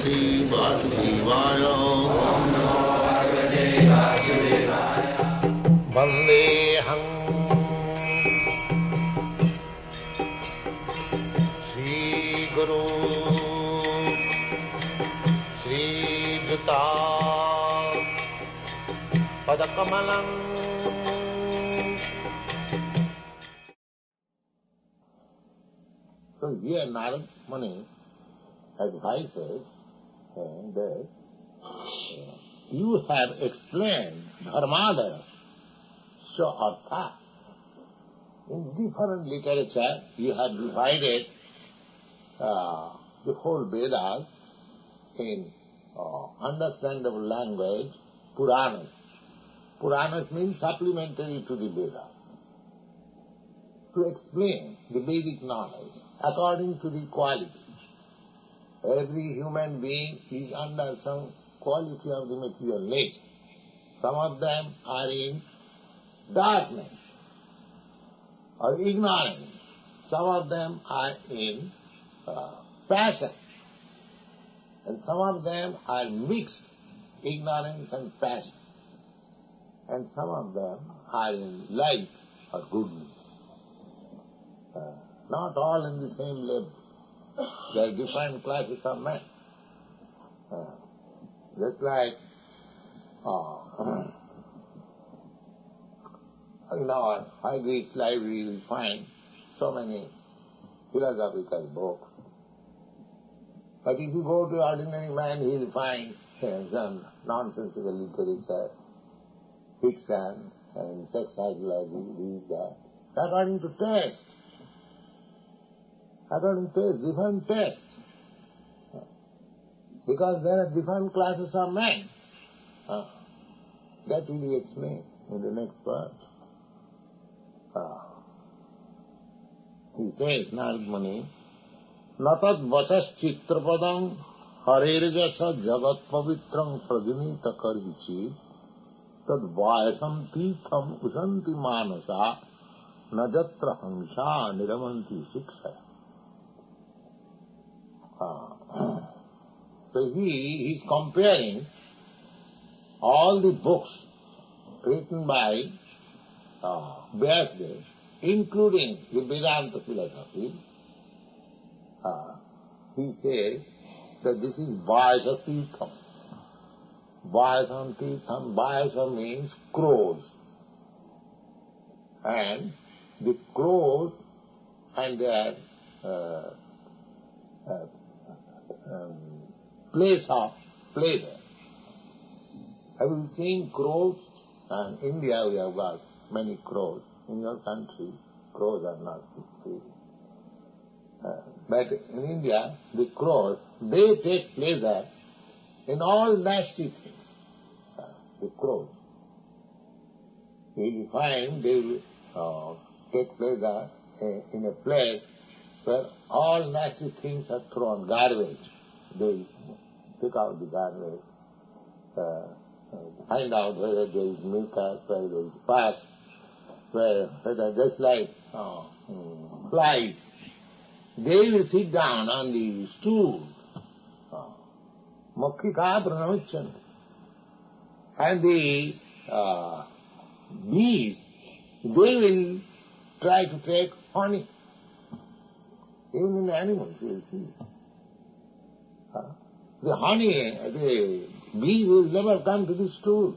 Bhagavate Vasudevaya. Vandeham Shri Guru Shri Juta Padakamalam. So here Narad Muni advises that you have explained Dharmadaya so Artha. In different literature you have divided the whole Vedas in understandable language, Puranas. Puranas means supplementary to the Vedas. To explain the Vedic knowledge according to the quality. Every human being is under some quality of the material nature. Some of them are in darkness or ignorance. Some of them are in passion. And some of them are mixed, ignorance and passion. And some of them are in light or goodness. Not all in the same level. There are different classes of men. Just like in our High-Reach library we find so many philosophical books. But if you go to ordinary man, he will find some nonsensical literature, fiction and sex psychology, this, that, according to taste. According to taste, different taste. Because there are different classes of men. That will be explained in the next part. He says, Narad Muni, Natad vachas chitrapadam harerjasa jagat pavitrang prajunita karvichit tad vayasam titham usanti manasa najatra hamsa niramanti sikshaya. So he is comparing all the books written by Vyasadeva, including the Vedanta philosophy. He says that this is Vayasa Tirtham. Vayasa Tirtham, Vayasa means crows. And the crows and their place of pleasure. Have you seen crows? In India we have got many crows. In your country, crows are not free. But in India, the crows, they take pleasure in all nasty things. The crows. You will find they will take pleasure in a place where all nasty things are thrown, garbage. They pick out the garbage, find out whether there is mucus, whether there is pus, whether just like flies. They will sit down on the stool, Mokkika Pranamachanti. And the bees, they will try to take honey. Even in the animals you will see. The honey, the bees will never come to the stool.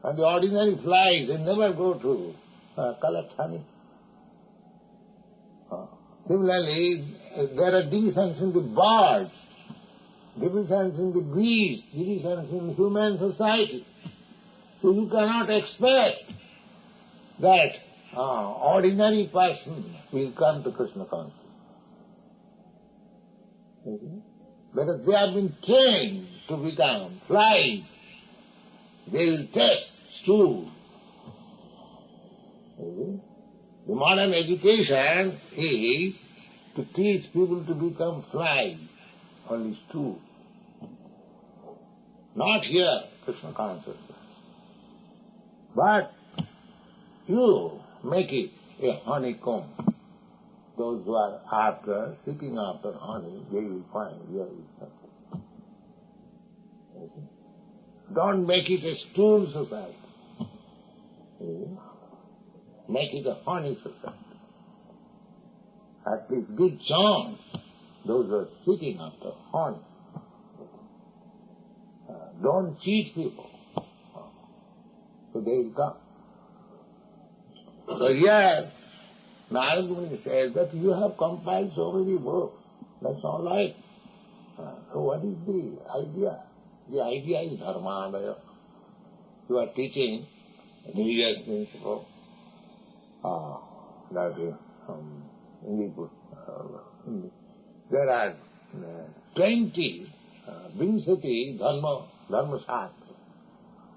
And the ordinary flies, they never go to collect honey. Similarly, there are divisions in the birds, divisions in the bees, divisions in human society. So you cannot expect that ordinary person will come to Krishna consciousness. Because they have been trained to become flies. They will taste stool. The modern education is to teach people to become flies, only stool. Not here, Krishna consciousness. But you make it a honeycomb. those who are seeking after honey, they will find here is something. Don't make it a stool society. Make it a honey society. At least give chance those who are seeking after honey. Don't cheat people. So they will come. So here, Narad Muni says that you have compiled so many books. That's all right. So what is the idea? The idea is dharmadaya. You are teaching religious principle. That is in the book. There are 20 Vinsati Dharma Shastra.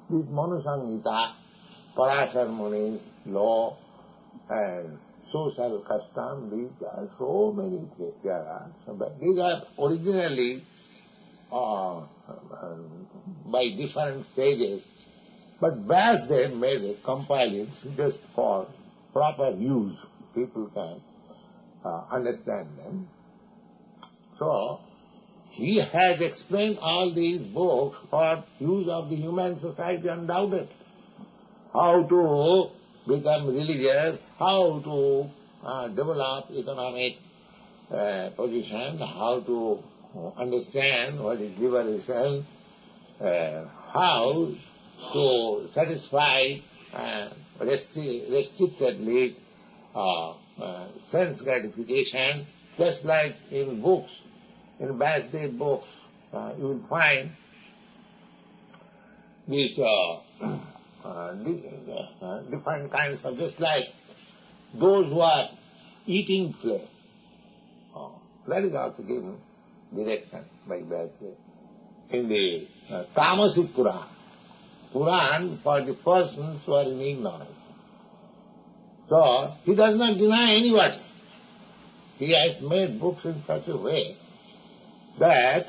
This Manusangita, Parashar Muni's law and social custom, these are so many things there are. But these are originally by different stages, but Vyasdev made it, compiled it just for proper use. People can understand them. So, he has explained all these books for use of the human society undoubtedly. How to become religious, how to develop economic position, how to understand what is liberation, how to satisfy restrictedly sense gratification, just like in books. In Vyasdev books, you will find these different kinds of, just like those who are eating flesh. That is also given direction by Vyasdev. In the Tamasic Puran, Puran for the persons who are in ignorance. So, he does not deny anybody. He has made books in such a way that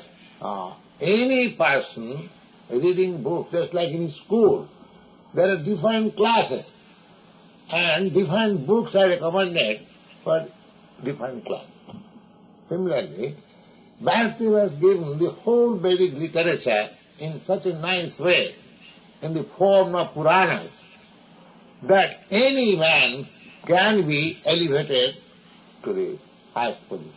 any person reading books, just like in school, there are different classes and different books are recommended for different classes. Similarly, Vyasdev has given the whole Vedic literature in such a nice way, in the form of Puranas, that any man can be elevated to the highest position.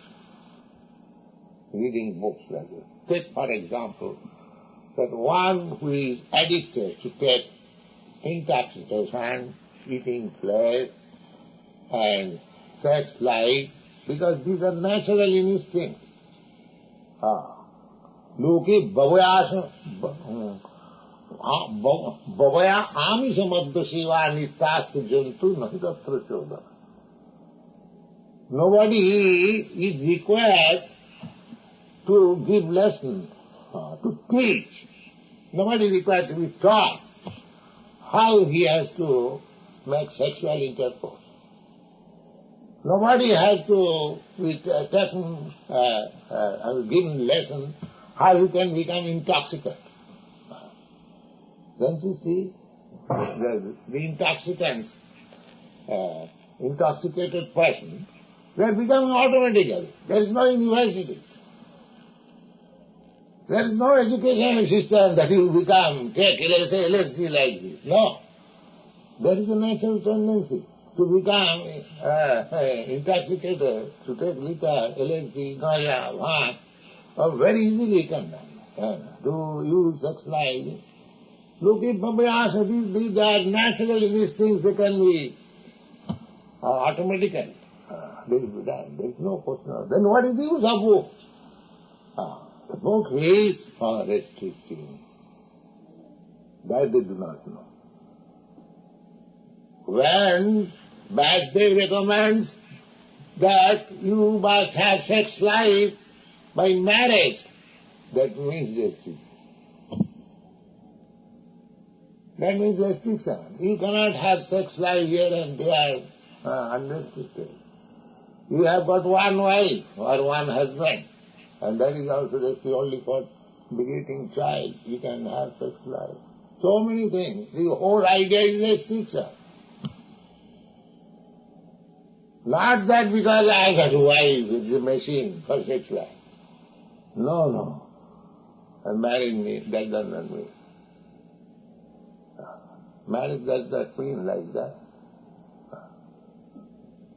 Reading books like this. Take, for example, that one who is addicted to take intoxication, eating flesh, and sex life, because these are natural instincts. Loke Bhavaya Amisha Madhya Seva Nityastu Jantu Nahitatra Chodana. Nobody is required to give lessons, to teach. Nobody is required to be taught how he has to make sexual intercourse. Nobody has to be taken, given lessons how he can become intoxicant. Don't you see? The intoxicants, intoxicated person, they are becoming automatically. There is no university. There is no educational system that you become, take LSD like this. No. There is a natural tendency to become intoxicated, to take liquor, LSD, ganja, wine, or very easily can to use sex life. Look at Babhyasa, these are natural instincts, they can be automatically. They will be done. There is no question of. Then what is the use of book? The book is for restricting. That they do not know. When Vyasdev recommends that you must have sex life by marriage, that means restriction. That means restriction. You cannot have sex life here and there unrestricted. You have got one wife or one husband, and that is also just only for begetting child. You can have sex life. So many things. The whole idea is restriction. Not that because I got a wife, it's a machine for sex life. No. And marrying me, that does not mean. Marriage does not mean like that.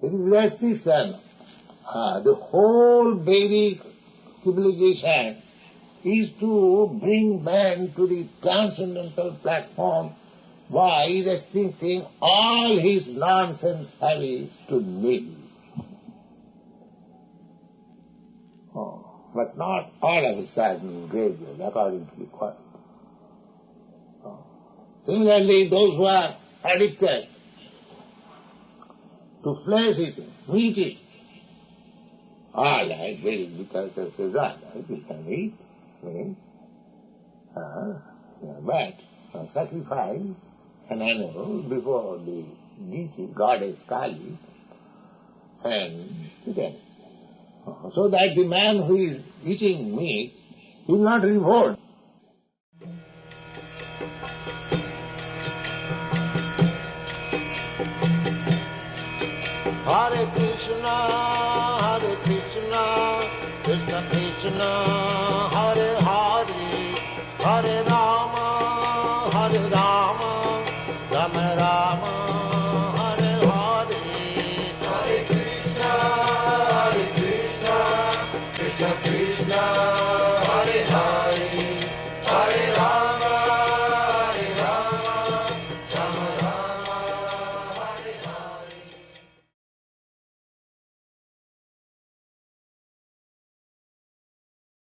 It is restriction. The whole Vedic civilization is to bring man to the transcendental platform by restricting all his nonsense habits to nil. But not all of a sudden gradual, according to the quality. Similarly, those who are addicted to flesh eating, meat eating, all right, very literature says all right, you can eat, but sacrifice an animal before the deity, goddess Kali, and you can. So that the man who is eating meat will not revolt. Hare Krishna, Krishna Krishna, Hare Hare, Hare Rama, Rama Rama.